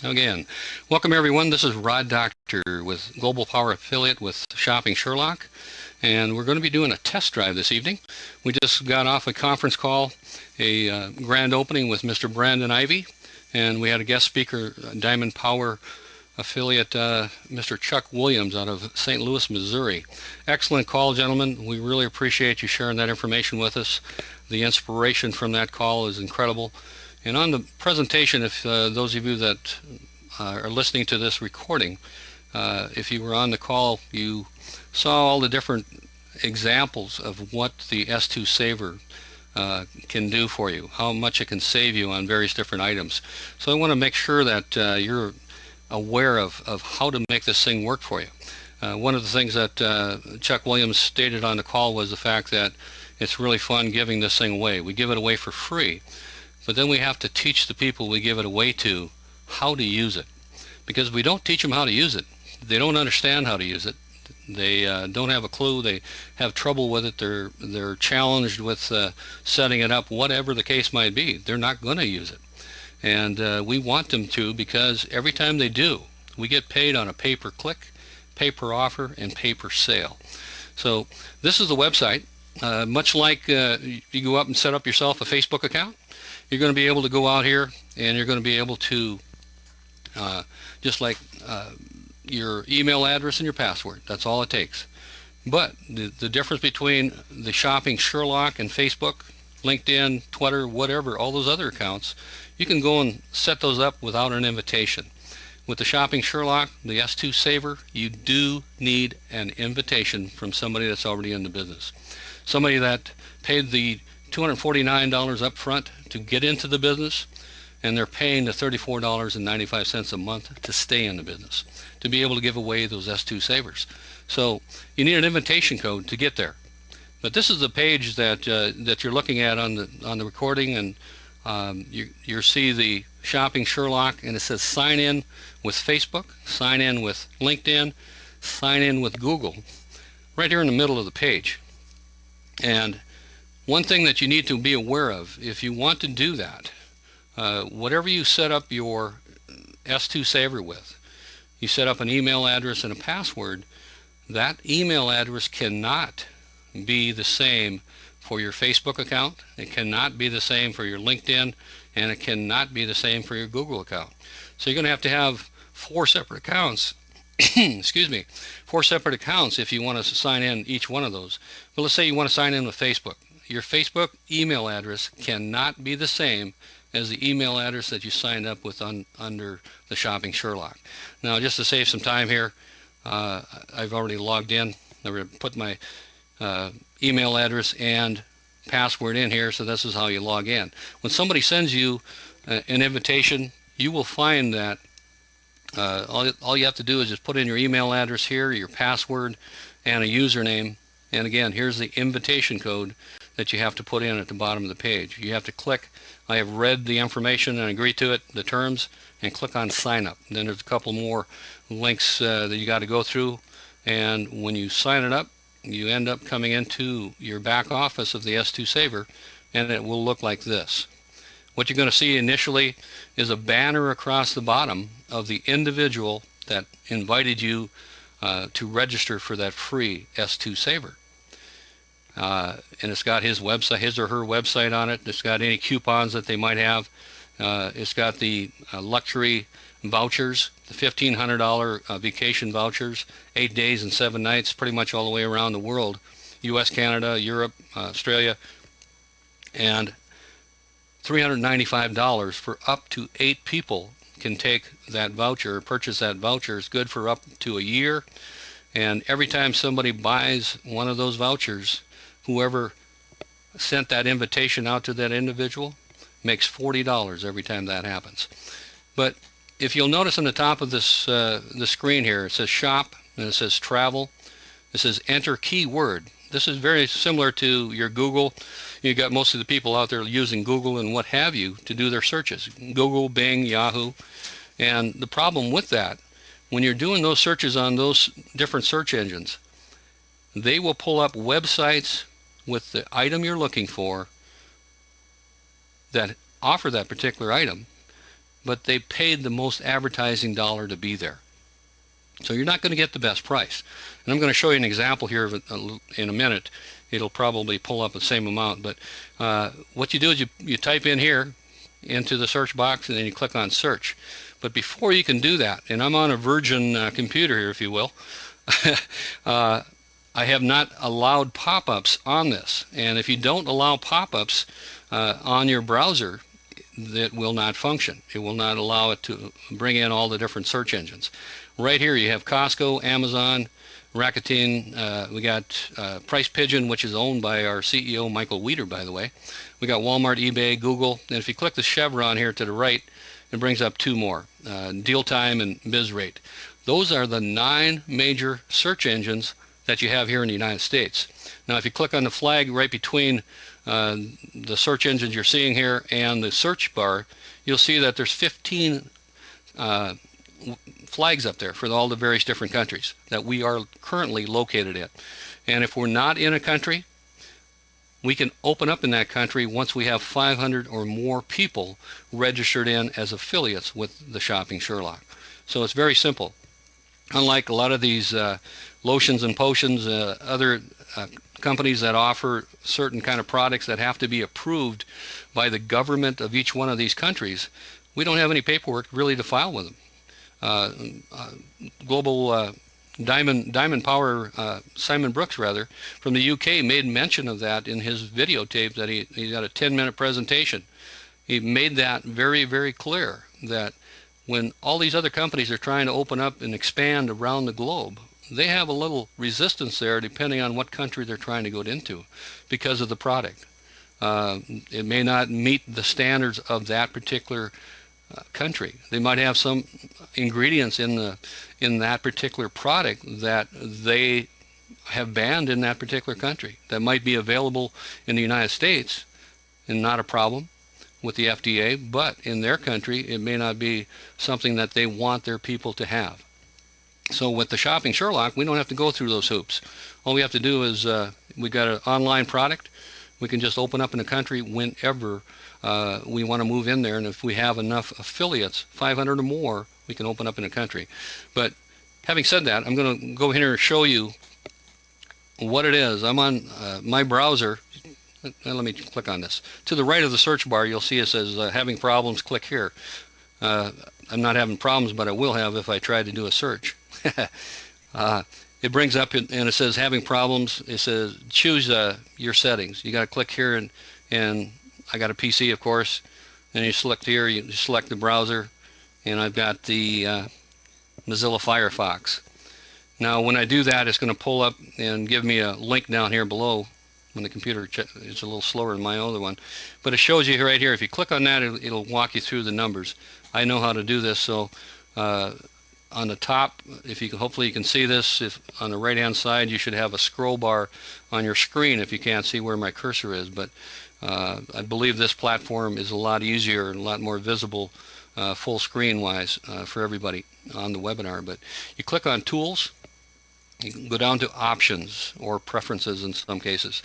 Again, welcome everyone. This is Rod Dockter with Global Power Affiliate with Shopping Sherlock, and we're going to be doing a test drive this evening. We just got off a conference call, a grand opening with Mr. Brandon Ivy, and we had a guest speaker, Diamond Power affiliate, Mr. Chuck Williams out of St. Louis, Missouri. Excellent call, gentlemen. We really appreciate you sharing that information with us. The inspiration from that call is incredible. And on the presentation, if those of you that are listening to this recording, if you were on the call, you saw all the different examples of what the S2 Saver can do for you, how much it can save you on various different items. So I want to make sure that you're aware of how to make this thing work for you. One of the things that Chuck Williams stated on the call was the fact that it's really fun giving this thing away. We give it away for free, but then we have to teach the people we give it away to how to use it. Because if we don't teach them how to use it, they don't understand how to use it. They don't have a clue. They have trouble with it. They're challenged with setting it up, whatever the case might be. They're not going to use it. And we want them to, because every time they do, we get paid on a pay-per-click, pay-per-offer, and pay-per-sale. So this is the website. Much like you go up and set up yourself a Facebook account, you're going to be able to go out here and you're going to be able to, just like your email address and your password, that's all it takes. But the difference between the Shopping Sherlock and Facebook, LinkedIn, Twitter, whatever, all those other accounts, you can go and set those up without an invitation. With the Shopping Sherlock, the S2 Saver, you do need an invitation from somebody that's already in the business. Somebody that paid the $249 up front to get into the business, and they're paying the $34.95 a month to stay in the business, to be able to give away those S2 Savers. So you need an invitation code to get there. But this is the page that that you're looking at on the recording, and you see the Shopping Sherlock, and it says sign in with Facebook, sign in with LinkedIn, sign in with Google, right here in the middle of the page. And one thing that you need to be aware of, if you want to do that, whatever you set up your S2 Saver with, you set up an email address and a password, that email address cannot be the same for your Facebook account, it cannot be the same for your LinkedIn, and it cannot be the same for your Google account. So you're going to have 4 separate accounts, excuse me, 4 separate accounts if you want to sign in each one of those. But let's say you want to sign in with Facebook. Your Facebook email address cannot be the same as the email address that you signed up with under the Shopping Sherlock. Now, just to save some time here, I've already logged in. I'm going to put my email address and password in here, so this is how you log in. When somebody sends you an invitation, you will find that all you have to do is just put in your email address here, your password, and a username. And again, here's the invitation code that you have to put in at the bottom of the page. You have to click, I have read the information and agree to it, the terms, and click on sign up. And then there's a couple more links that you got to go through, and when you sign it up, you end up coming into your back office of the S2 Saver, and it will look like this. What you're going to see initially is a banner across the bottom of the individual that invited you to register for that free S2 Saver. And it's got his website, his or her website on it. It's got any coupons that they might have. It's got the luxury vouchers, the $1,500 vacation vouchers, 8 days and 7 nights, pretty much all the way around the world, U.S., Canada, Europe, Australia, and $395 for up to 8 people can take that voucher, purchase that voucher. It's good for up to a year, and every time somebody buys one of those vouchers, whoever sent that invitation out to that individual makes $40 every time that happens. But if you'll notice on the top of this the screen here, it says shop, and it says travel. It says enter keyword. This is very similar to your Google. You got most of the people out there using Google and what have you to do their searches. Google, Bing, Yahoo. And the problem with that, when you're doing those searches on those different search engines, they will pull up websites with the item you're looking for that offer that particular item, but they paid the most advertising dollar to be there. So you're not going to get the best price. And I'm going to show you an example here in a minute. It'll probably pull up the same amount, but what you do is you type in here into the search box, and then you click on search. But before you can do that, and I'm on a Virgin computer here, if you will, I have not allowed pop-ups on this. And if you don't allow pop-ups on your browser, that will not function. It will not allow it to bring in all the different search engines. Right here you have Costco, Amazon, Rakuten, we got Price Pigeon, which is owned by our CEO Michael Weeder, by the way. We got Walmart, eBay, Google, and if you click the chevron here to the right, it brings up two more, Deal Time and BizRate. Those are the 9 major search engines that you have here in the United States. Now if you click on the flag right between the search engines you're seeing here and the search bar, you'll see that there's 15 flags up there for all the various different countries that we are currently located in. And if we're not in a country, we can open up in that country once we have 500 or more people registered in as affiliates with the Shopping Sherlock. So it's very simple. Unlike a lot of these lotions and potions, other companies that offer certain kind of products that have to be approved by the government of each one of these countries, we don't have any paperwork really to file with them. Global Diamond Power, Simon Brooks rather, from the UK made mention of that in his videotape that he got a 10-minute presentation. He made that very, very clear that when all these other companies are trying to open up and expand around the globe, they have a little resistance there depending on what country they're trying to go into because of the product. It may not meet the standards of that particular country. They might have some ingredients in that particular product that they have banned in that particular country that might be available in the United States and not a problem with the FDA, but in their country it may not be something that they want their people to have. So with the Shopping Sherlock, we don't have to go through those hoops. All we have to do is we got an online product. We can just open up in a country whenever we want to move in there, and if we have enough affiliates, 500 or more, we can open up in a country. But having said that, I'm going to go here and show you what it is. I'm on my browser. Let me click on this. To the right of the search bar, you'll see it says having problems, click here. I'm not having problems, but I will have if I try to do a search. It brings up and it says having problems. It says choose your settings. You got to click here, and I got a PC, of course, and you select here, you select the browser, and I've got the Mozilla Firefox. Now when I do that, it's going to pull up and give me a link down here below. When the computer it's a little slower than my other one, but it shows you right here. If you click on that, it'll walk you through the numbers. I know how to do this. So on the top, if you can, hopefully you can see this. If on the right hand side, you should have a scroll bar on your screen if you can't see where my cursor is. But I believe this platform is a lot easier and a lot more visible full screen wise for everybody on the webinar. But you click on Tools, you can go down to Options or Preferences in some cases,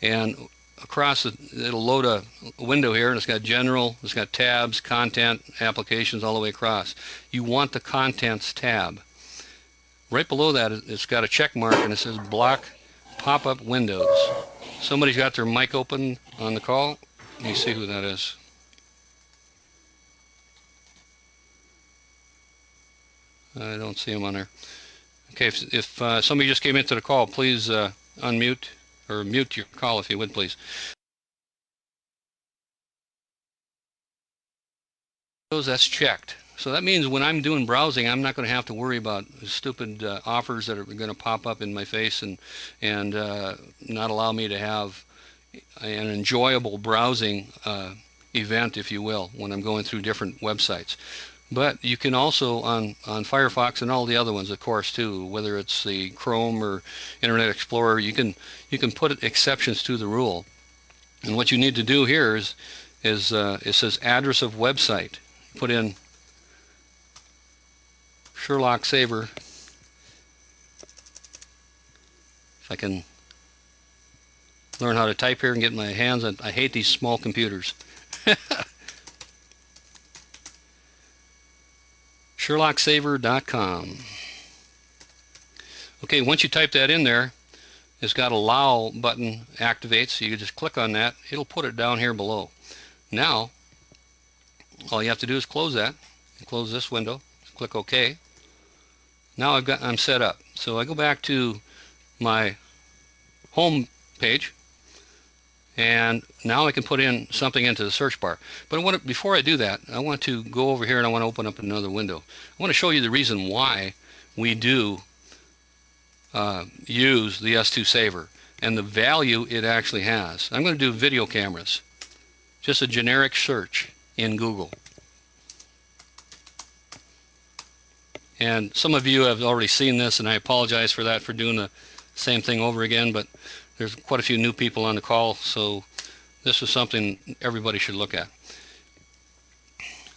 and across it'll load a window here, and it's got General, it's got Tabs, Content, Applications, all the way across. You want the Contents tab. Right below that, it's got a check mark, and it says Block Pop-Up Windows. Somebody's got their mic open on the call. Let me see who that is. I don't see him on there. Okay, if somebody just came into the call, please unmute or mute your call if you would, please. That's checked. So that means when I'm doing browsing, I'm not going to have to worry about stupid offers that are going to pop up in my face and not allow me to have an enjoyable browsing event, if you will, when I'm going through different websites. But you can also on Firefox and all the other ones, of course, too, whether it's the Chrome or Internet Explorer, you can put exceptions to the rule. And what you need to do here is it says address of website. Put in Sherlock Saber. If I can learn how to type here and get my hands on. I hate these small computers. SherlockSaver.com. Okay, once you type that in there, it's got allow button activates, so you just click on that. It'll put it down here below. Now, all you have to do is close that, close this window, click OK. Now I'm set up. So I go back to my home page, and now I can put in something into the search bar. But before I do that, I want to go over here and I want to open up another window. I want to show you the reason why we do use the S2 Saver and the value it actually has. I'm going to do video cameras, just a generic search in Google. And some of you have already seen this, and I apologize for that, for doing the same thing over again, but there's quite a few new people on the call, so this is something everybody should look at.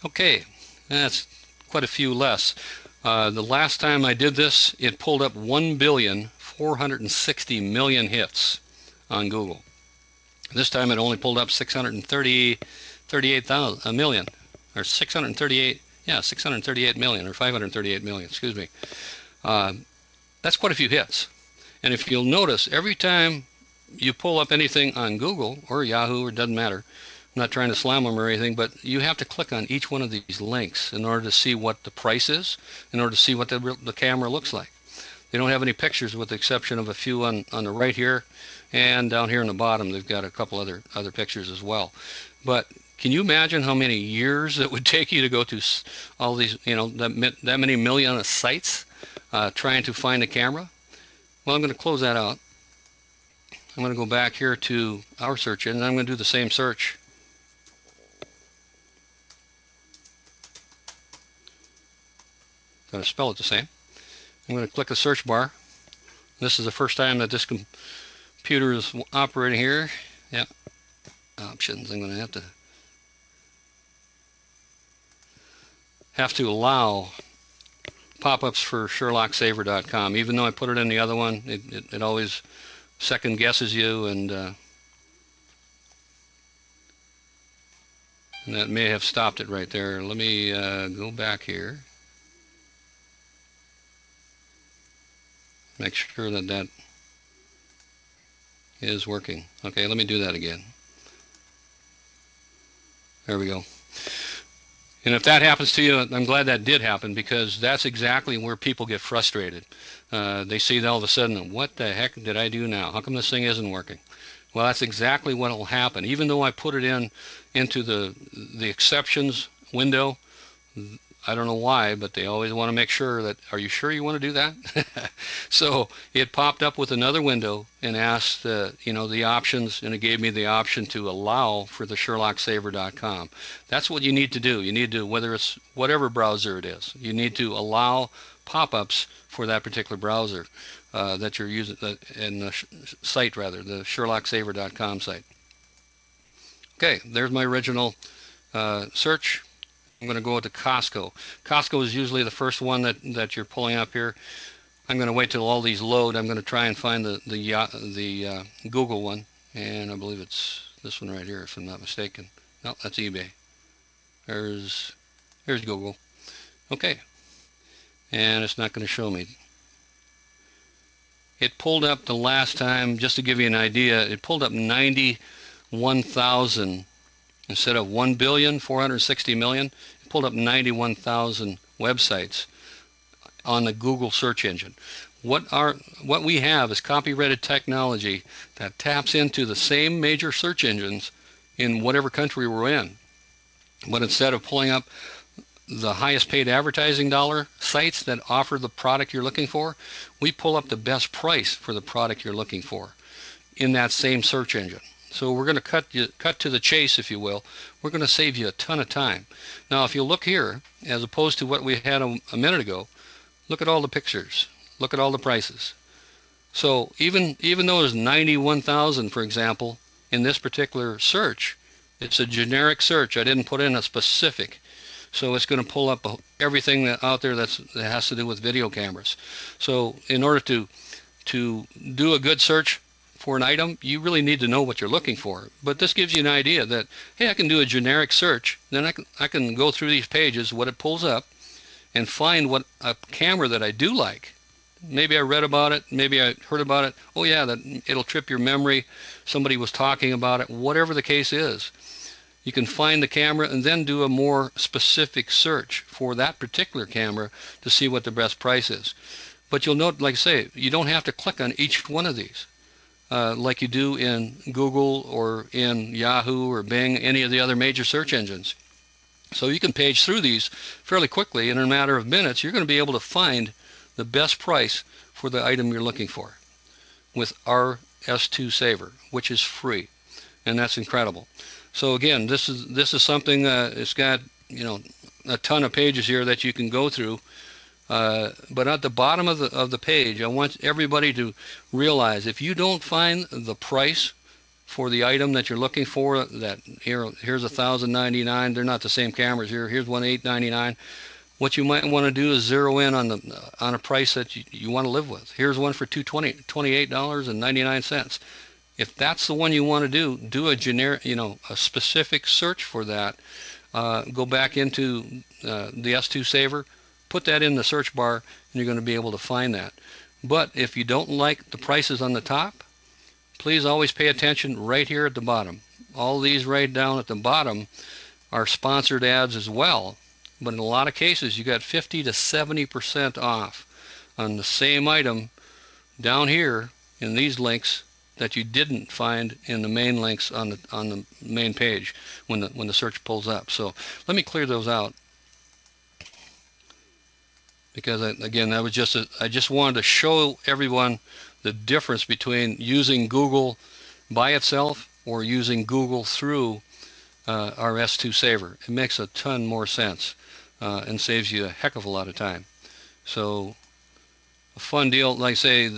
Okay, that's quite a few less. The last time I did this, it pulled up 1,460,000,000 hits on Google. This time it only pulled up 638 million, or 638 million, or 538 million, excuse me. That's quite a few hits. And if you'll notice, every time you pull up anything on Google or Yahoo, or it doesn't matter, I'm not trying to slam them or anything, but you have to click on each one of these links in order to see what the price is, in order to see what the camera looks like. They don't have any pictures with the exception of a few on the right here, and down here in the bottom they've got a couple other pictures as well. But can you imagine how many years it would take you to go to all these, that many million of sites trying to find a camera? Well, I'm going to close that out. I'm going to go back here to our search engine, and I'm going to do the same search. Going to spell it the same. I'm going to click the search bar. This is the first time that this computer is operating here. Yeah. Options. I'm going to have to allow pop-ups for SherlockSaver.com. Even though I put it in the other one, it always second guesses you, and that may have stopped it right there. Let me go back here. Make sure that is working. Okay, let me do that again. There we go. And if that happens to you, I'm glad that did happen, because that's exactly where people get frustrated. They see that all of a sudden, what the heck did I do now? How come this thing isn't working? Well, that's exactly what will happen. Even though I put it into the exceptions window, I don't know why, but they always want to make sure that, are you sure you want to do that? So it popped up with another window and asked, the options, and it gave me the option to allow for the SherlockSaver.com. That's what you need to do. You need to, whether it's whatever browser it is, you need to allow pop-ups for that particular browser that you're using, in the site rather, the SherlockSaver.com site. Okay, there's my original search. I'm going to go to Costco. Costco is usually the first one that you're pulling up here. I'm going to wait till all these load. I'm going to try and find the Google one, and I believe it's this one right here, if I'm not mistaken. No, that's eBay. Here's Google. Okay, and it's not going to show me. It pulled up the last time, just to give you an idea, it pulled up 91,000. Instead of 1,460,000,000, it pulled up 91,000 websites on the Google search engine. What we have is copyrighted technology that taps into the same major search engines in whatever country we're in. But instead of pulling up the highest paid advertising dollar sites that offer the product you're looking for, we pull up the best price for the product you're looking for in that same search engine. So we're going to cut to the chase, if you will. We're going to save you a ton of time. Now, if you look here, as opposed to what we had a minute ago, look at all the pictures. Look at all the prices. So even though there's 91,000, for example, in this particular search, it's a generic search. I didn't put in a specific. So it's going to pull up everything out there that has to do with video cameras. So in order to do a good search for an item, you really need to know what you're looking for. But this gives you an idea that, hey, I can do a generic search, then I can go through these pages, what it pulls up, and find what a camera that I do like. Maybe I read about it, maybe I heard about it. Oh yeah, that it'll trip your memory. Somebody was talking about it. Whatever the case is, you can find the camera and then do a more specific search for that particular camera to see what the best price is. But you'll note, like I say, you don't have to click on each one of these like you do in Google or in Yahoo or Bing, any of the other major search engines. So you can page through these fairly quickly, and in a matter of minutes, you're going to be able to find the best price for the item you're looking for with our S2 Saver, which is free, and that's incredible. So again, this is something. It's got a ton of pages here that you can go through. But at the bottom of the page, I want everybody to realize if you don't find the price for the item that you're looking for, that here's $1,099. They're not the same cameras here. Here's one $899. What you might want to do is zero in on a price that you want to live with. Here's one for $28.99. If that's the one you want to do a generic, a specific search for that. Go back into the S2 Saver, put that in the search bar, and you're going to be able to find that. But if you don't like the prices on the top, please always pay attention right here at the bottom. All these right down at the bottom are sponsored ads as well. But in a lot of cases, you got 50 to 70% off on the same item down here in these links that you didn't find in the main links on the main page when the search pulls up. So let me clear those out, because again, I just wanted to show everyone the difference between using Google by itself or using Google through our S2 Saver. It makes a ton more sense and saves you a heck of a lot of time. So a fun deal. Like I say,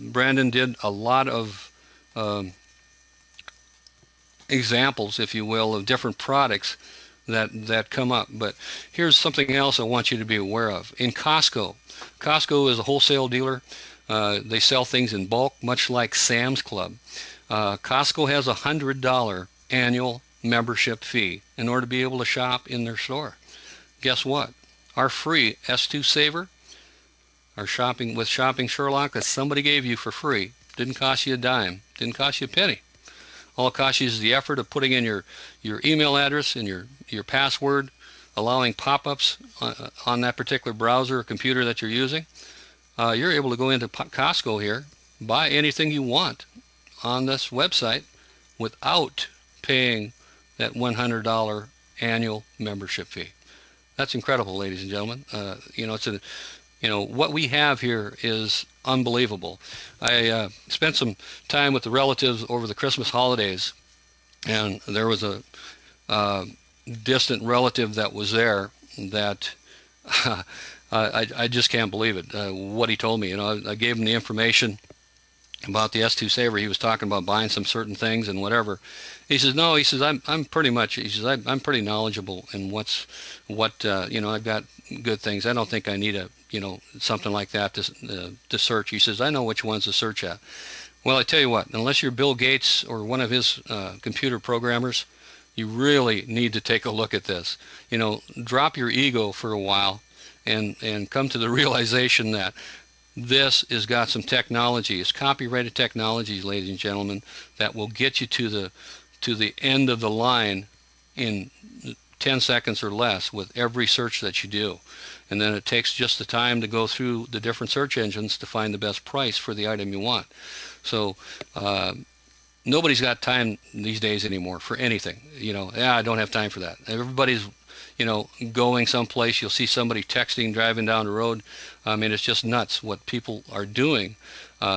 Brandon did a lot of examples, if you will, of different products that come up. But here's something else I want you to be aware of. In Costco is a wholesale dealer. They sell things in bulk, much like Sam's Club. Costco has a $100 annual membership fee in order to be able to shop in their store. Guess what? Our free S2 Saver, our Shopping Sherlock, that somebody gave you for free, didn't cost you a dime, didn't cost you a penny. All it costs you is the effort of putting in your email address and your password, allowing pop-ups on that particular browser or computer that you're using. You're able to go into Costco here, buy anything you want on this website without paying that $100 annual membership fee. That's incredible, ladies and gentlemen. What we have here is unbelievable. I spent some time with the relatives over the Christmas holidays, and there was a distant relative that was there that I just can't believe it. What he told me, I gave him the information about the S2 Saver. He was talking about buying some certain things and whatever. He says, no, he says, I'm pretty much, he says, I'm pretty knowledgeable in what I've got good things. I don't think I need something like that to search. He says, I know which ones to search at. Well, I tell you what, unless you're Bill Gates or one of his computer programmers, you really need to take a look at this. Drop your ego for a while and come to the realization that this has got some technology. It's copyrighted technology, ladies and gentlemen, that will get you to the end of the line in 10 seconds or less with every search that you do. And then it takes just the time to go through the different search engines to find the best price for the item you want. So nobody's got time these days anymore for anything. I don't have time for that. Everybody's going someplace. You'll see somebody texting, driving down the road. I mean, it's just nuts what people are doing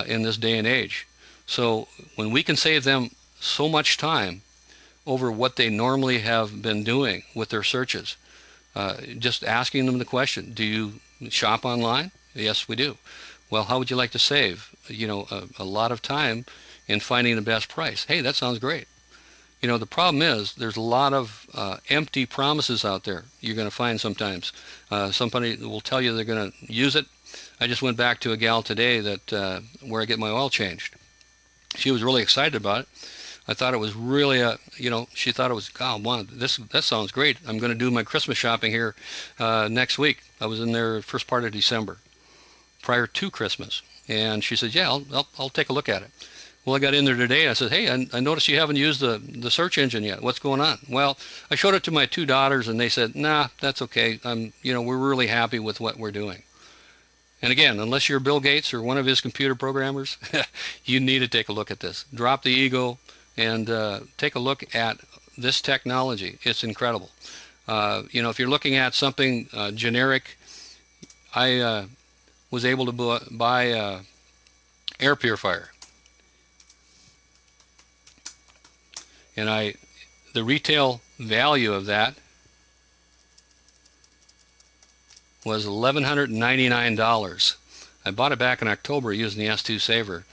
in this day and age. So when we can save them so much time over what they normally have been doing with their searches, just asking them the question, do you shop online? Yes, we do. Well, how would you like to save a lot of time in finding the best price? Hey, that sounds great. The problem is there's a lot of empty promises out there you're going to find sometimes. Somebody will tell you they're going to use it. I just went back to a gal today where I get my oil changed. She was really excited about it. I thought it was really she thought it was, God, wow, that sounds great. I'm going to do my Christmas shopping here next week. I was in there first part of December, prior to Christmas, and she said, yeah, I'll take a look at it. Well, I got in there today, and I said, hey, I noticed you haven't used the search engine yet. What's going on? Well, I showed it to my two daughters, and they said, nah, that's okay. We're really happy with what we're doing. And again, unless you're Bill Gates or one of his computer programmers, you need to take a look at this. Drop the ego and take a look at this technology. It's incredible. If you're looking at something generic, I was able to buy air purifier. And the retail value of that was $1,199. I bought it back in October using the S2 Saver,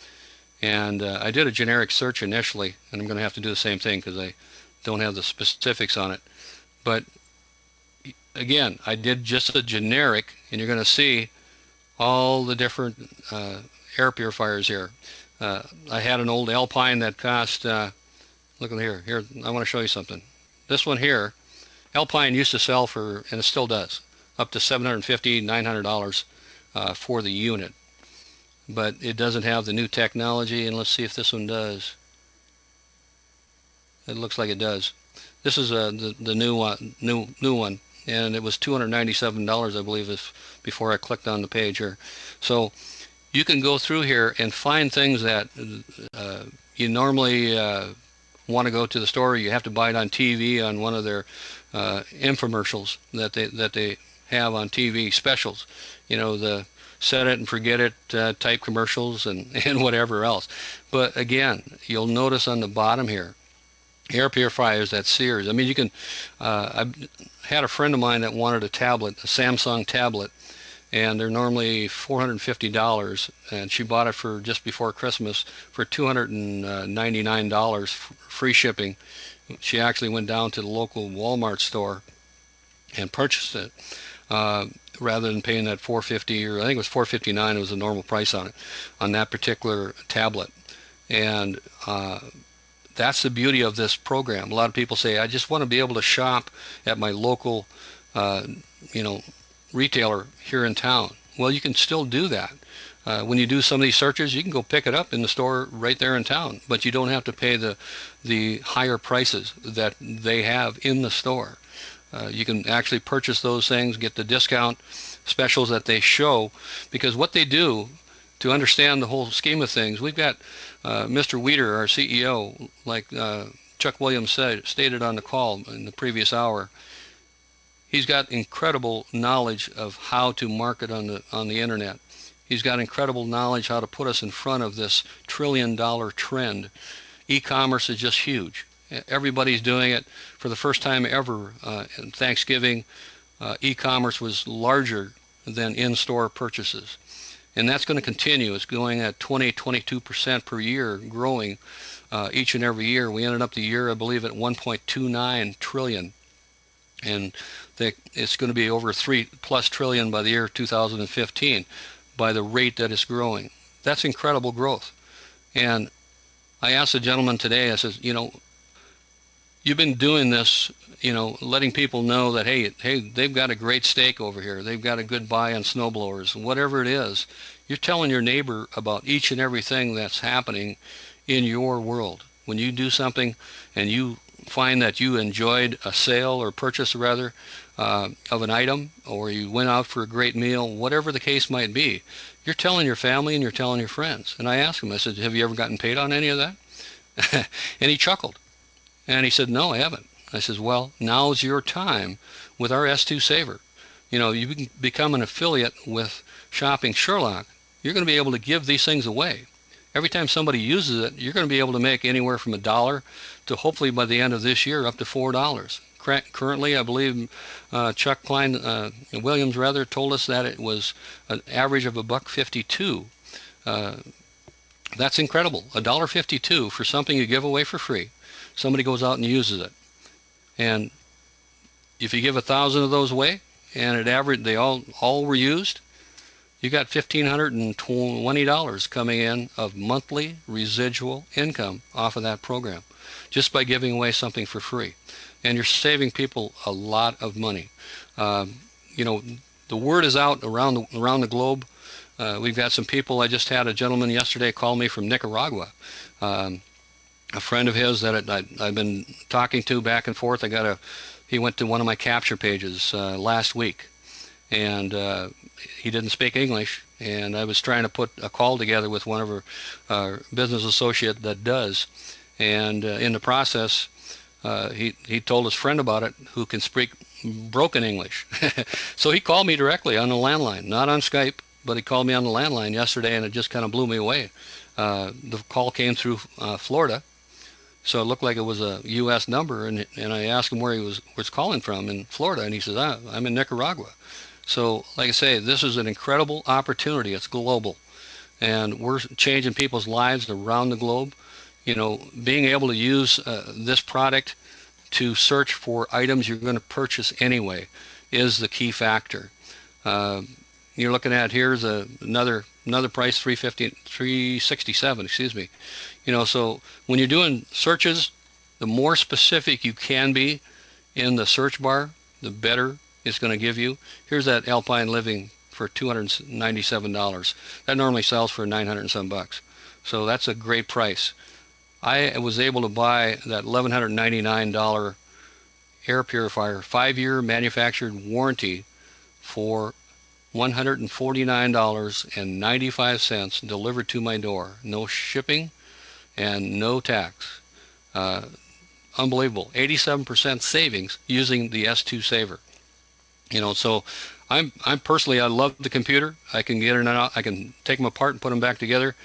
and I did a generic search initially, and I'm going to have to do the same thing because I don't have the specifics on it. But again, I did just a generic, and you're going to see all the different air purifiers here. I had an old Alpine that cost, look at here, I want to show you something. This one here, Alpine used to sell for, and it still does, up to $750, $900 for the unit. But it doesn't have the new technology, and let's see if this one does. It looks like it does. This is the new one, and it was $297, I believe, before I clicked on the page here. So you can go through here and find things that you normally want to go to the store. You have to buy it on TV on one of their infomercials that they have on TV specials. The set it and forget it type commercials and whatever else. But again, you'll notice on the bottom here, air purifiers at Sears. I mean, you can. I had a friend of mine that wanted a tablet, a Samsung tablet, and they're normally $450, and she bought it for just before Christmas for $299 free shipping. She actually went down to the local Walmart store and purchased it rather than paying that $450, or I think it was $459. It was the normal price on it, on that particular tablet. And that's the beauty of this program. A lot of people say, I just want to be able to shop at my local retailer here in town. Well, you can still do that. When you do some of these searches, you can go pick it up in the store right there in town, but you don't have to pay the higher prices that they have in the store. You can actually purchase those things, get the discount specials that they show, because what they do, to understand the whole scheme of things, we've got Mr. Weeder, our CEO, like Chuck Williams stated on the call in the previous hour. He's got incredible knowledge of how to market on the internet. He's got incredible knowledge how to put us in front of this trillion-dollar trend. E-commerce is just huge. Everybody's doing it. For the first time ever in Thanksgiving, e-commerce was larger than in-store purchases. And that's going to continue. It's going at 22% per year, growing each and every year. We ended up the year, I believe, at 1.29 trillion. And it's going to be over 3+ trillion by the year 2015 by the rate that it's growing. That's incredible growth. And I asked the gentleman today, I said, you've been doing this, letting people know that, hey, they've got a great steak over here. They've got a good buy on snowblowers, whatever it is. You're telling your neighbor about each and everything that's happening in your world. When you do something and you find that you enjoyed a sale or purchase, rather, of an item, or you went out for a great meal, whatever the case might be, you're telling your family and you're telling your friends. And I asked him, I said, have you ever gotten paid on any of that? And he chuckled. And he said, no, I haven't. I said, well, now's your time with our S2 Saver. You can become an affiliate with Shopping Sherlock. You're going to be able to give these things away. Every time somebody uses it, you're going to be able to make anywhere from $1 to, hopefully by the end of this year, up to $4. Currently, I believe Chuck Williams told us that it was an average of $1.52. That's incredible. $1.52 for something you give away for free. Somebody goes out and uses it, and if you give 1,000 of those away, and they all were used, you got $1,520 coming in of monthly residual income off of that program just by giving away something for free. And you're saving people a lot of money. You know, the word is out around the globe. We've got some people. I just had a gentleman yesterday call me from Nicaragua. A friend of his that I've been talking to back and forth. He went to one of my capture pages last week, and he didn't speak English, and I was trying to put a call together with one of our business associate that does, and in the process, he told his friend about it who can speak broken English. So he called me directly on the landline, not on Skype, but he called me on the landline yesterday, and it just kind of blew me away. The call came through Florida, so it looked like it was a U.S. number, and I asked him where he was calling from in Florida, and he says, I'm in Nicaragua. So, like I say, this is an incredible opportunity. It's global, and we're changing people's lives around the globe. You know, being able to use this product to search for items you're going to purchase anyway is the key factor. You're looking at here's another price, $367, excuse me. You know, so when you're doing searches, the more specific you can be in the search bar, the better it's going to give you. Here's that Alpine Living for $297. That normally sells for 900 and some bucks. So that's a great price. I was able to buy that $1,199 air purifier, 5-year manufactured warranty for $149.95 delivered to my door. No shipping and no tax. Unbelievable. 87% savings using the S2 Saver. You know, so I'm personally, I love the computer. I can get in and out. I can take them apart and put them back together.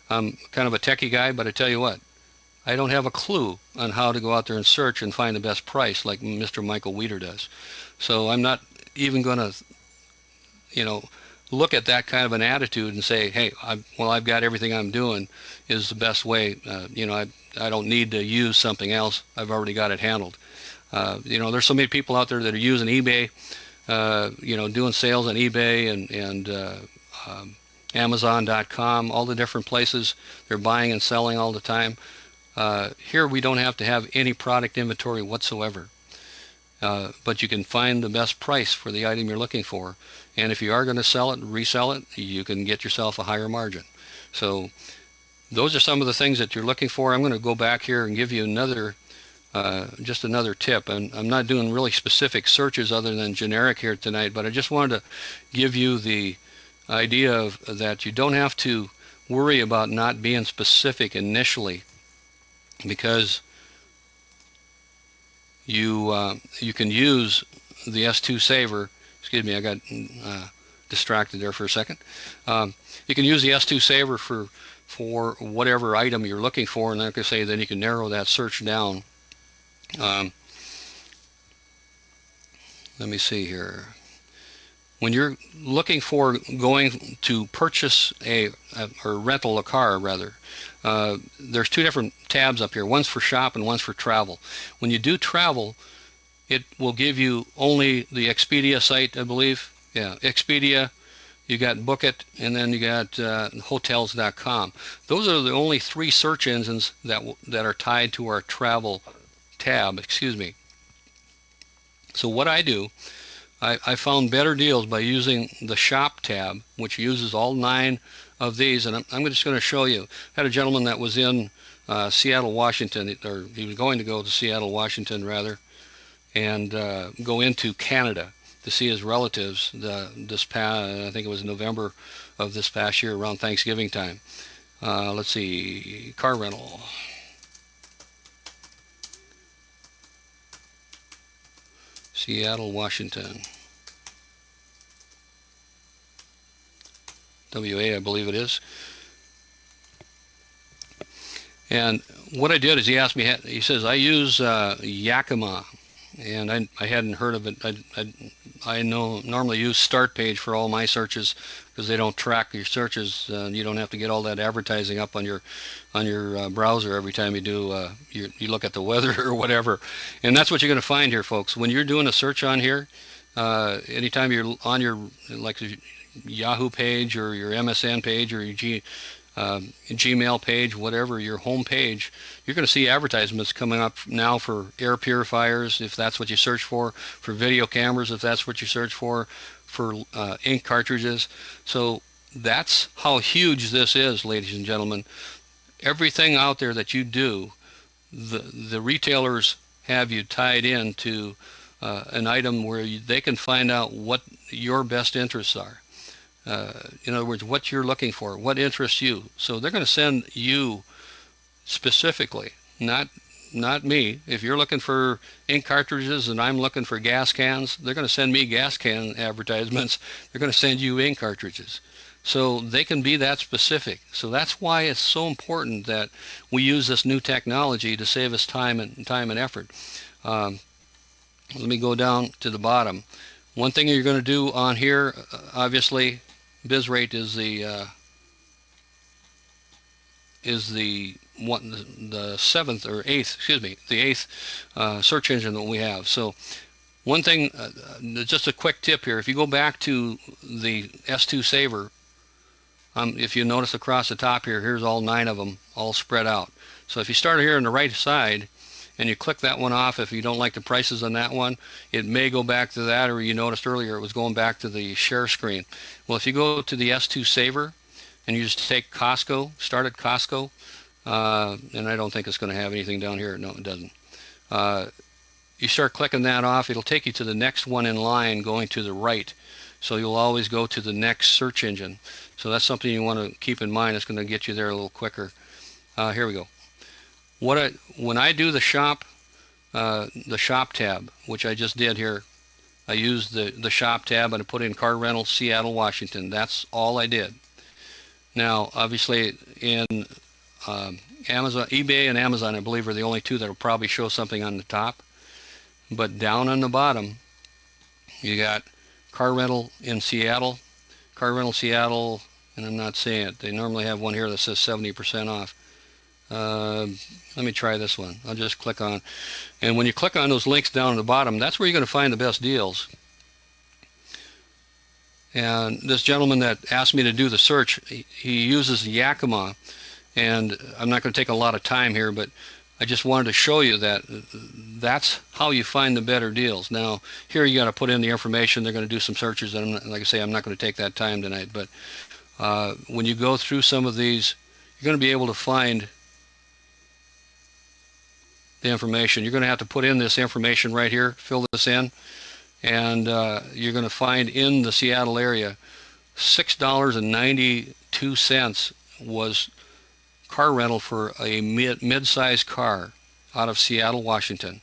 I'm kind of a techie guy, but I tell you what, I don't have a clue on how to go out there and search and find the best price like Mr. Michael Weeder does. So I'm not even going to, you know, look at that kind of an attitude and say, hey, I've got everything I'm doing is the best way. You know, I don't need to use something else. I've already got it handled. You know, there's so many people out there that are using eBay, you know, doing sales on eBay and Amazon.com, all the different places. They're buying and selling all the time. Here we don't have to have any product inventory whatsoever. But you can find the best price for the item you're looking for. And if you are going to sell it, resell it, you can get yourself a higher margin. So those are some of the things that you're looking for. I'm going to go back here and give you another, just another tip. And I'm not doing really specific searches other than generic here tonight, but I just wanted to give you the idea of that you don't have to worry about not being specific initially, because you can use the S2 Saver. Excuse me, I got distracted there for a second. You can use the S2 Saver for whatever item you're looking for, and like I say, then you can narrow that search down. Let me see here. When you're looking for going to purchase or rental a car, rather, there's two different tabs up here. One's for shop and one's for travel. When you do travel, it will give you only the Expedia site, I believe. Yeah, Expedia. You got Book It, and then you got hotels.com. Those are the only 3 search engines that are tied to our travel tab. Excuse me. So what I do, I found better deals by using the shop tab, which uses all 9 of these, and I'm just going to show you. I had a gentleman that was in Seattle, Washington, or he was going to go to Seattle, Washington, rather, and go into Canada to see his relatives this past, I think it was November of this past year, around Thanksgiving time. Let's see, car rental. Seattle, Washington. WA, I believe it is. And what I did is he asked me, he says, I use Yakima, and I hadn't heard of it. I normally use Start Page for all my searches because they don't track your searches. You don't have to get all that advertising up on your browser every time you do you look at the weather or whatever. And that's what you're going to find here, folks. When you're doing a search on here, anytime you're on your, like Yahoo page or your MSN page or your Gmail page, whatever, your home page, you're going to see advertisements coming up now for air purifiers, if that's what you search for video cameras, if that's what you search for ink cartridges. So that's how huge this is, ladies and gentlemen. Everything out there that you do, the retailers have you tied into an item where they can find out what your best interests are. In other words, what you're looking for, what interests you. So they're going to send you specifically, not me. If you're looking for ink cartridges and I'm looking for gas cans, they're going to send me gas can advertisements. They're going to send you ink cartridges. So they can be that specific. So that's why it's so important that we use this new technology to save us time and effort. Let me go down to the bottom. One thing you're going to do on here, obviously, bitrate is the seventh or eighth, excuse me, the eighth search engine that we have. So one thing, just a quick tip here, if you go back to the S2 Saver, if you notice across the top here, here's all 9 of them all spread out. So if you start here on the right side and you click that one off, if you don't like the prices on that one, it may go back to that, or you noticed earlier it was going back to the share screen. Well, if you go to the S2 Saver and you just take Costco, start at Costco, and I don't think it's going to have anything down here. No, it doesn't. You start clicking that off, it'll take you to the next one in line going to the right. So you'll always go to the next search engine. So that's something you want to keep in mind. It's going to get you there a little quicker. Here we go. When I do the shop tab, which I just did here, I used the shop tab and I put in car rental Seattle, Washington. That's all I did. Now, obviously, in Amazon, eBay and Amazon, I believe, are the only two that will probably show something on the top. But down on the bottom, you got car rental in Seattle, car rental Seattle, and I'm not saying it. They normally have one here that says 70% off. Let me try this one. I'll just click on, and when you click on those links down at the bottom, that's where you're going to find the best deals. And this gentleman that asked me to do the search, he uses Yakima, and I'm not going to take a lot of time here, but I just wanted to show you that that's how you find the better deals. Now, here you got to put in the information. They're going to do some searches, and like I say, I'm not going to take that time tonight. But when you go through some of these, you're going to be able to find the information. You're going to have to put in this information right here, fill this in, and you're going to find in the Seattle area, $6.92 was car rental for a mid-sized car out of Seattle, Washington.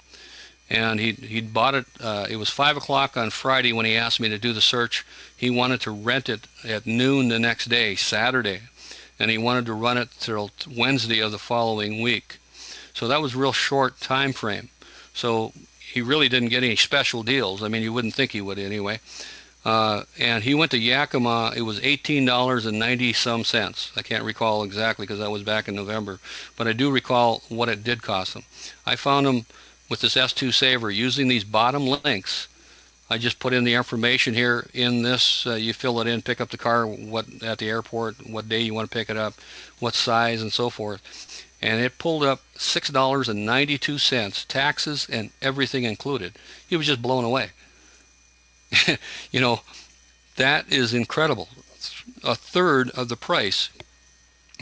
And he'd bought it, it was 5 o'clock on Friday when he asked me to do the search. He wanted to rent it at noon the next day, Saturday, and he wanted to run it till Wednesday of the following week. So that was a real short time frame. So he really didn't get any special deals. I mean, you wouldn't think he would anyway. And he went to Yakima. It was $18.90 some cents. I can't recall exactly because that was back in November, but I do recall what it did cost him. I found him with this S2 Saver using these bottom links. I just put in the information here in this. You fill it in, pick up the car, what at the airport, what day you want to pick it up, what size, and so forth. And it pulled up $6.92, taxes and everything included. He was just blown away. You know, that is incredible. A third of the price.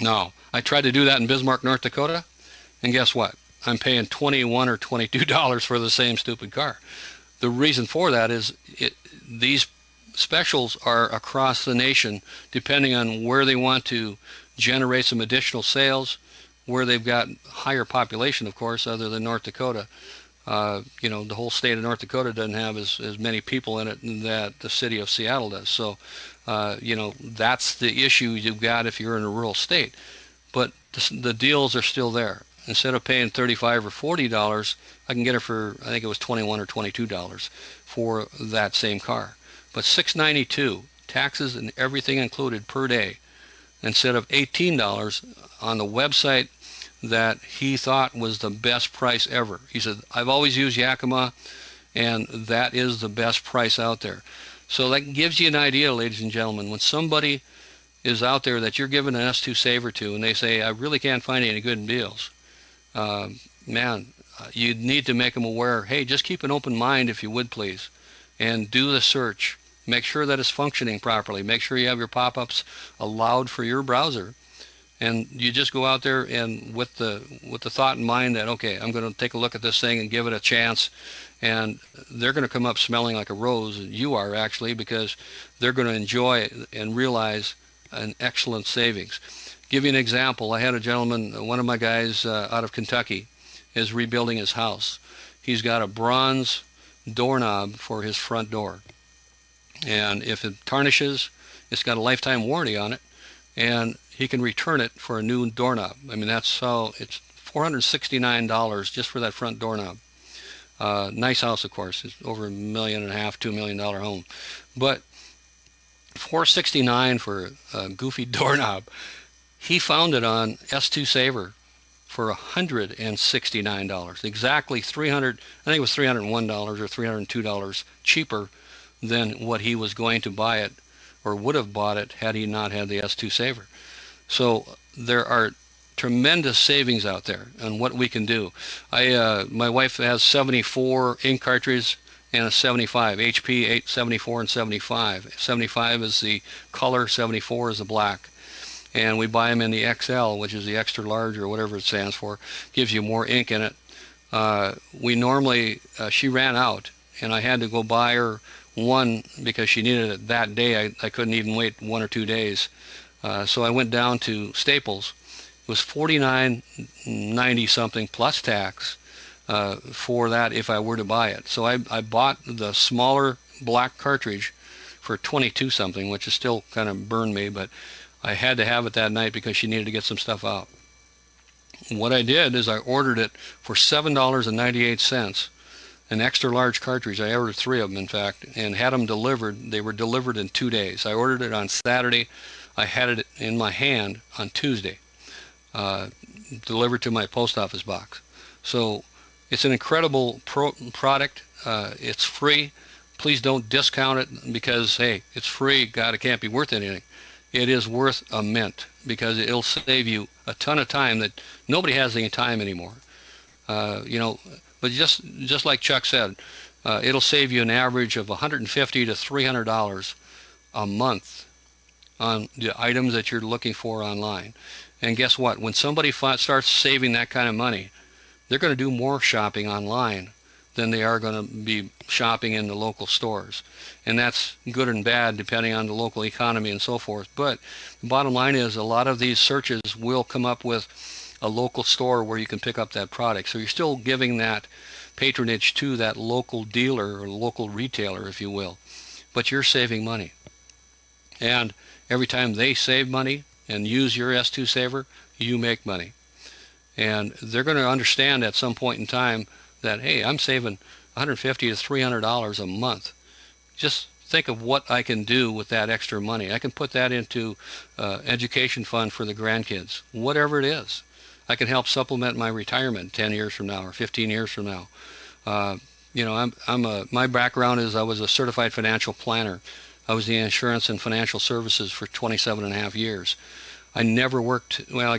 Now, I tried to do that in Bismarck, North Dakota, and guess what? I'm paying $21 or $22 for the same stupid car. The reason for that is these specials are across the nation, depending on where they want to generate some additional sales, where they've got higher population, of course, other than North Dakota. You know, the whole state of North Dakota doesn't have as many people in it that the city of Seattle does. So, you know, that's the issue you've got if you're in a rural state. But the deals are still there. Instead of paying $35 or $40, I can get it for, I think it was $21 or $22 for that same car. But $6.92, taxes and everything included per day, instead of $18 on the website that he thought was the best price ever. He said, I've always used Yakima, and that is the best price out there. So that gives you an idea, ladies and gentlemen, when somebody is out there that you're giving an S2 saver to and they say, I really can't find any good deals, uh, man, you need to make them aware, hey, just keep an open mind if you would please, and do the search. Make sure that it's functioning properly. Make sure you have your pop-ups allowed for your browser. And you just go out there and with the thought in mind that, okay, I'm going to take a look at this thing and give it a chance, and they're going to come up smelling like a rose. You are actually, because they're going to enjoy and realize an excellent savings. Give you an example. I had a gentleman, one of my guys out of Kentucky, is rebuilding his house. He's got a bronze doorknob for his front door, and if it tarnishes, it's got a lifetime warranty on it, and he can return it for a new doorknob. I mean, that's how it's $469 just for that front doorknob. Nice house, of course. It's over $1.5 $2 million home, but $469 for a goofy doorknob. He found it on S2 Saver for $169, exactly 300. I think it was $301 or $302 cheaper than what he was going to buy it or would have bought it had he not had the S2 Saver. So there are tremendous savings out there on what we can do. My wife has 74 ink cartridges and a 75, HP 74 and 75. 75 is the color, 74 is the black. And we buy them in the XL, which is the extra large or whatever it stands for. Gives you more ink in it. We normally, she ran out, and I had to go buy her one because she needed it that day. I couldn't even wait 1 or 2 days. So I went down to Staples. It was $49.90 something plus tax for that if I were to buy it. So I bought the smaller black cartridge for 22 something, which is still kind of burned me, but I had to have it that night because she needed to get some stuff out. What I did is I ordered it for $7.98, an extra large cartridge. I ordered 3 of them, in fact, and had them delivered. They were delivered in 2 days. I ordered it on Saturday. I had it in my hand on Tuesday, delivered to my post office box. So it's an incredible product. It's free. Please don't discount it because, hey, it's free. God, it can't be worth anything. It is worth a mint because it'll save you a ton of time that nobody has any time anymore. But just like Chuck said, it'll save you an average of $150 to $300 a month on the items that you're looking for online. And guess what? When somebody starts saving that kind of money, they're going to do more shopping online than they are going to be shopping in the local stores. And that's good and bad depending on the local economy and so forth. But the bottom line is a lot of these searches will come up with a local store where you can pick up that product. So you're still giving that patronage to that local dealer or local retailer, if you will. But you're saving money. And every time they save money and use your S2 Saver, you make money. And they're going to understand at some point in time that, hey, I'm saving $150 to $300 a month. Just think of what I can do with that extra money. I can put that into education fund for the grandkids, whatever it is. I can help supplement my retirement 10 years from now or 15 years from now. My background is I was a certified financial planner. I was in insurance and financial services for 27 and a half years. I never worked, well,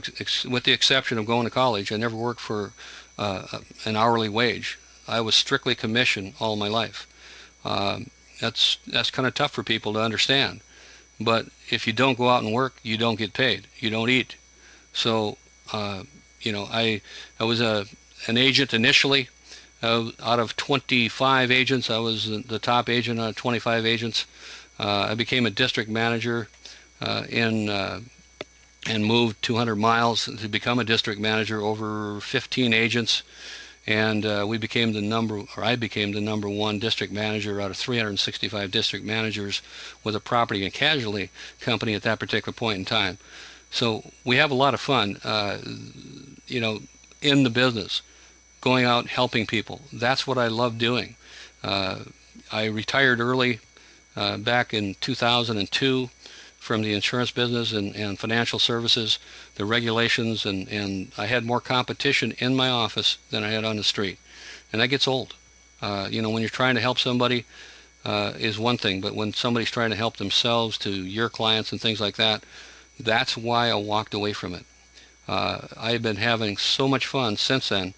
with the exception of going to college, I never worked for an hourly wage. I was strictly commission all my life. That's kind of tough for people to understand. But if you don't go out and work, you don't get paid. You don't eat. So, I was an agent initially. Out of 25 agents, I was the top agent out of 25 agents. I became a district manager and moved 200 miles to become a district manager over 15 agents. And I became the number 1 district manager out of 365 district managers with a property and casualty company at that particular point in time. So we have a lot of fun, in the business, going out helping people. That's what I love doing. I retired early back in 2002 from the insurance business and financial services, the regulations, and I had more competition in my office than I had on the street. And that gets old. When you're trying to help somebody, is one thing, but when somebody's trying to help themselves to your clients and things like that, that's why I walked away from it. I've been having so much fun since then,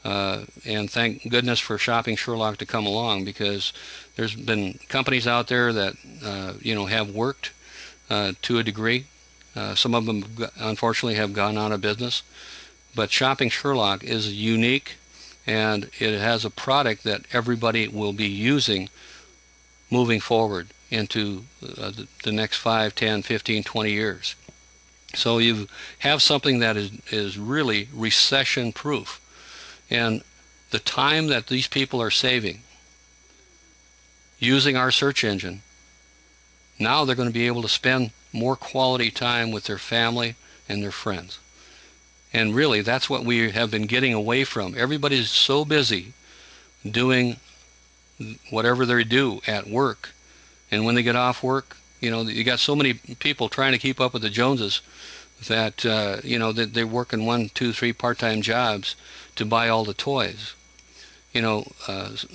and thank goodness for Shopping Sherlock to come along, because there's been companies out there that have worked to a degree. Some of them unfortunately have gone out of business, but Shopping Sherlock is unique, and it has a product that everybody will be using moving forward into the next 5, 10, 15, 20 years. So you have something that is really recession proof. And the time that these people are saving using our search engine, now they're going to be able to spend more quality time with their family and their friends. And really, that's what we have been getting away from. Everybody's so busy doing whatever they do at work. And when they get off work, you got so many people trying to keep up with the Joneses that, that they're working 1, 2, 3 part-time jobs to buy all the toys.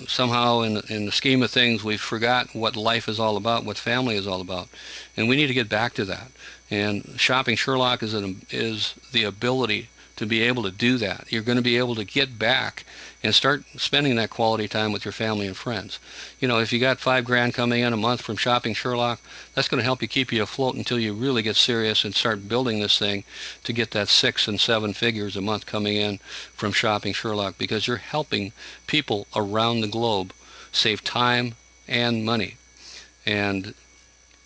Somehow in the scheme of things, we forgot what life is all about, what family is all about. And we need to get back to that. And Shopping Sherlock is the ability to be able to do that. You're going to be able to get back and start spending that quality time with your family and friends. If you got $5,000 coming in a month from Shopping Sherlock, that's going to help you keep you afloat until you really get serious and start building this thing to get that 6 and 7 figures a month coming in from Shopping Sherlock, because you're helping people around the globe save time and money. And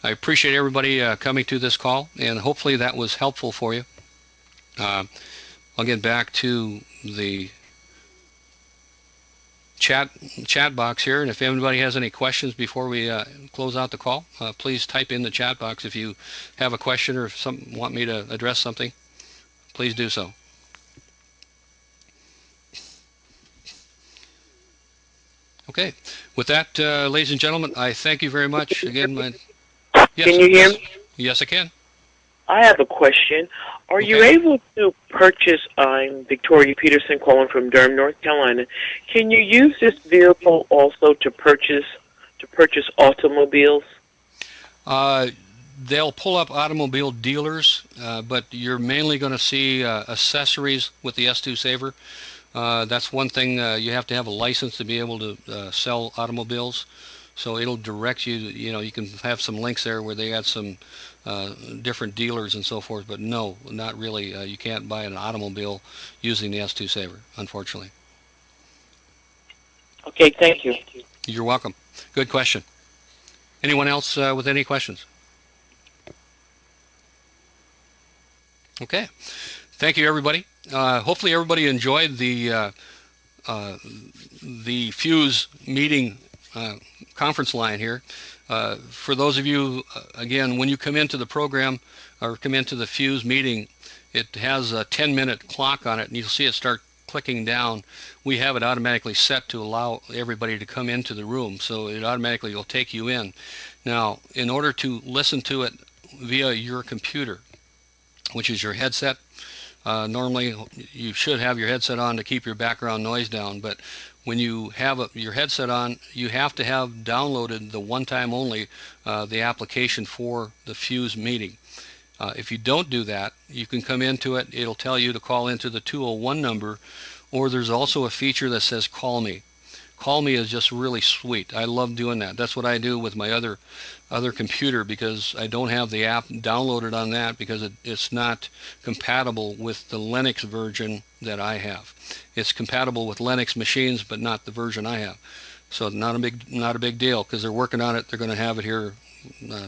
I appreciate everybody coming to this call, and hopefully that was helpful for you. I'll get back to the chat box here, and if anybody has any questions before we close out the call, please type in the chat box. If you have a question or want me to address something, please do so. Okay, with that, ladies and gentlemen, I thank you very much again. Yes, can you hear me? Yes, I can. I have a question. Are you able to purchase? I'm Victoria Peterson, calling from Durham, North Carolina. Can you use this vehicle also to purchase automobiles? They'll pull up automobile dealers, but you're mainly going to see accessories with the S2 Saver. That's one thing. You have to have a license to be able to sell automobiles. So it'll direct you. You can have some links there where they got some different dealers and so forth. But no, not really. You can't buy an automobile using the S2 Saver, unfortunately. Okay, thank you. You're welcome. Good question. Anyone else with any questions? Okay. Thank you, everybody. Hopefully, everybody enjoyed the Fuse meeting conference line here. For those of you, again, when you come into the program or come into the Fuse meeting, it has a 10-minute clock on it, and you'll see it start clicking down. We have it automatically set to allow everybody to come into the room, so it automatically will take you in. Now, in order to listen to it via your computer, which is your headset, normally you should have your headset on to keep your background noise down, but when you have your headset on, you have to have downloaded the one time only the application for the Fuse meeting. If you don't do that, you can come into it. It'll tell you to call into the 201 number, or there's also a feature that says call me. Call me is just really sweet. I love doing that. That's what I do with my other computer, because I don't have the app downloaded on that because it's not compatible with the Linux version that I have. It's compatible with Linux machines, but not the version I have. So not a big deal, because they're working on it. They're going to have it here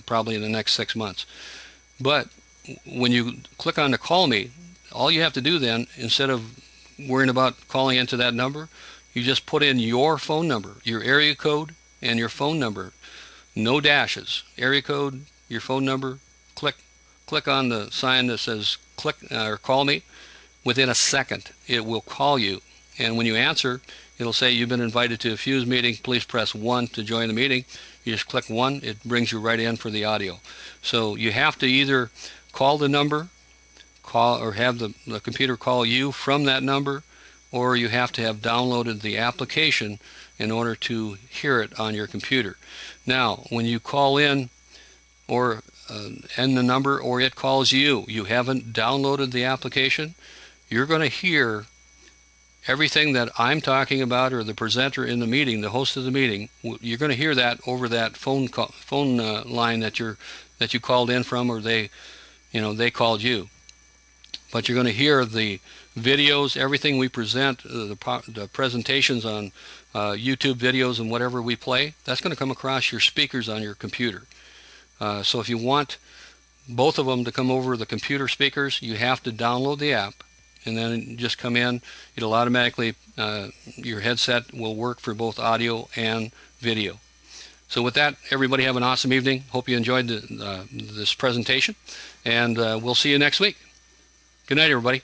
probably in the next 6 months. But when you click on the call me, all you have to do then, instead of worrying about calling into that number, you just put in your phone number, your area code, and your phone number. No dashes. Area code, your phone number. Click on the sign that says click or call me. Within a second, it will call you. And when you answer, it'll say you've been invited to a Fuse meeting. Please press 1 to join the meeting. You just click 1. It brings you right in for the audio. So you have to either call the number, or have the computer call you from that number, or you have to have downloaded the application in order to hear it on your computer. Now, when you call in or end the number, or it calls you, you haven't downloaded the application, you're going to hear everything that I'm talking about, or the presenter in the meeting, the host of the meeting. You're going to hear that over that phone line that you called in from, or they called you. But you're going to hear the videos, everything we present, the presentations on YouTube videos and whatever we play. That's going to come across your speakers on your computer. So if you want both of them to come over the computer speakers, you have to download the app, and then just come in. It'll automatically, your headset will work for both audio and video. So with that, everybody have an awesome evening. Hope you enjoyed this presentation, and we'll see you next week. Good night, everybody.